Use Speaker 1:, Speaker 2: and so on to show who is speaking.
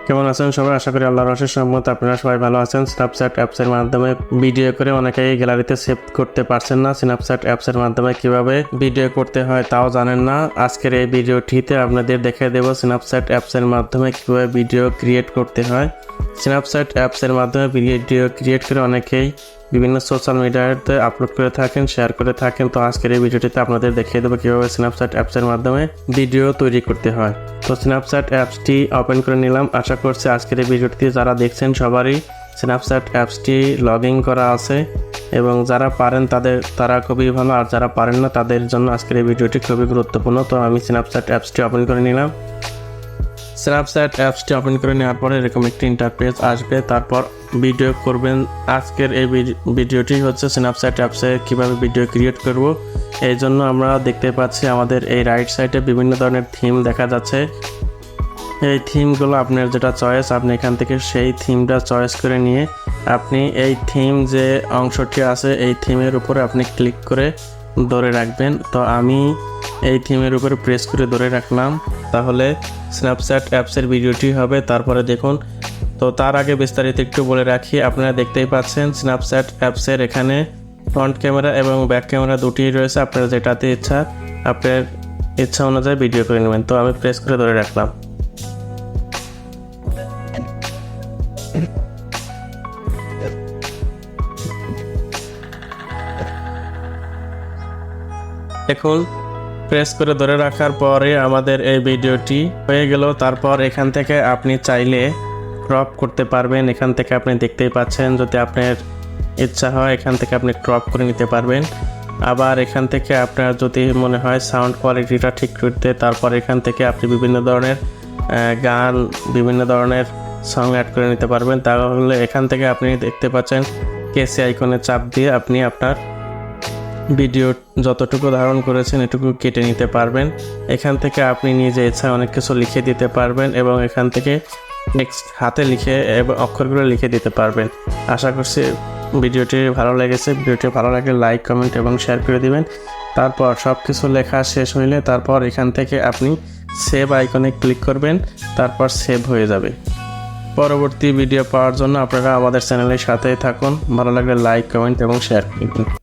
Speaker 1: কেমন আছেন সবাই? আশা করি আল্লাহর অশেষ রহমতে আপনারা সবাই ভালো আছেন। স্ন্যাপচ্যাট অ্যাপসের মাধ্যমে ভিডিও করে অনেকেই গ্যালারিতে সেভ করতে পারছেন না। স্ন্যাপচ্যাট অ্যাপসের মাধ্যমে কিভাবে ভিডিও করতে হয় তাও জানেন না। আজকের এই ভিডিওটিতে আপনাদের দেখিয়ে দেব স্ন্যাপচ্যাট অ্যাপসের মাধ্যমে কিভাবে ভিডিও ক্রিয়েট করতে হয়। স্ন্যাপচ্যাট অ্যাপসের মাধ্যমে ভিডিও ক্রিয়েট করে অনেকেই বিভিন্ন সোশ্যাল মিডিয়াতে আপলোড করে থাকেন, শেয়ার করে থাকেন। তো আজকের এই ভিডিওটিতে আপনাদের দেখিয়ে দেবো কীভাবে স্ন্যাপচ্যাট অ্যাপসের মাধ্যমে ভিডিও তৈরি করতে হয়। তো স্ন্যাপচ্যাট অ্যাপসটি ওপেন করে নিলাম। আশা করছি আজকের এই ভিডিওটিতে যারা দেখছেন সবারই স্ন্যাপচ্যাট অ্যাপসটি লগ ইন করা আছে এবং যারা পারেন তারা খুবই ভালো, আর যারা পারেন না তাদের জন্য আজকের এই ভিডিওটি খুবই গুরুত্বপূর্ণ। তো আমি স্ন্যাপচ্যাট অ্যাপসটি ওপেন করে নিলাম। স্ন্যাপচ্যাট অ্যাপসটি ওপেন করে নেওয়ার পরে এরকম একটি ইন্টারফেস আসবে, তারপর ভিডিও করবেন। আজকের এই ভিডিওটি হচ্ছে স্ন্যাপচ্যাট অ্যাপসে কিভাবে ভিডিও ক্রিয়েট করব। এই জন্য আমরা দেখতে পাচ্ছি আমাদের এই রাইট সাইডে বিভিন্ন ধরনের থিম দেখা যাচ্ছে। এই থিমগুলো আপনার যেটা চয়েস, আপনি এখান থেকে সেই থিমটা চয়েস করে নিয়ে আপনি এই থিম যে অংশটি আছে এই থিমের উপরে আপনি ক্লিক করে ধরে রাখবেন। তো আমি এই থিমের উপরে প্রেস করে ধরে রাখলাম, তাহলে স্ন্যাপচ্যাট অ্যাপসের ভিডিওটি হবে। তারপরে দেখুন, তো তার আগে বিস্তারিত একটু বলে রাখি। আপনারা দেখতেই পাচ্ছেন স্ন্যাপচ্যাট অ্যাপসের এখানে ফ্রন্ট ক্যামেরা এবং ব্যাক ক্যামেরা দুটিই রয়েছে। আপনার যেটাতে ইচ্ছা আপনার ইচ্ছা অনুযায়ী ভিডিও করে নেবেন। তো আমি প্রেস করে ধরে রাখলাম। এখন প্রেস করে ধরে রাখার পরে আমাদের এই ভিডিওটি হয়ে গেল। তারপর এখান থেকে আপনি চাইলে ক্রপ করতে পারবেন। এখান থেকে আপনি দেখতেই পাচ্ছেন, যদি আপনার ইচ্ছা হয় এখান থেকে আপনি ক্রপ করে নিতে পারবেন। আবার এখান থেকে আপনার যদি মনে হয় সাউন্ড কোয়ালিটিটা ঠিক করতে, তারপর এখান থেকে আপনি বিভিন্ন ধরনের গান, বিভিন্ন ধরনের সং অ্যাড করে নিতে পারবেন। তাহলে এখান থেকে আপনি দেখতে পাচ্ছেন কেসি আইকনে চাপ দিয়ে আপনি আপনার ভিডিও যতটুকু ধারণ করেছেন এটুকু কেটে নিতে পারবেন। এখান থেকে আপনি নিজে ইচ্ছা অনেক কিছু লিখে দিতে পারবেন এবং এখান থেকে নেক্সট হাতে লিখে এবং অক্ষরগুলো লিখে দিতে পারবেন। আশা করছি ভিডিওটি ভালো লেগেছে। ভিডিওটি ভালো লাগলে লাইক, কমেন্ট এবং শেয়ার করে দিবেন। তারপর সব কিছু লেখা শেষ হইলে তারপর এখান থেকে আপনি সেভ আইকনে ক্লিক করবেন, তারপর সেভ হয়ে যাবে। পরবর্তী ভিডিও পাওয়ার জন্য আপনারা আমাদের চ্যানেলের সাথেই থাকুন। ভালো লাগলে লাইক, কমেন্ট এবং শেয়ার করবেন।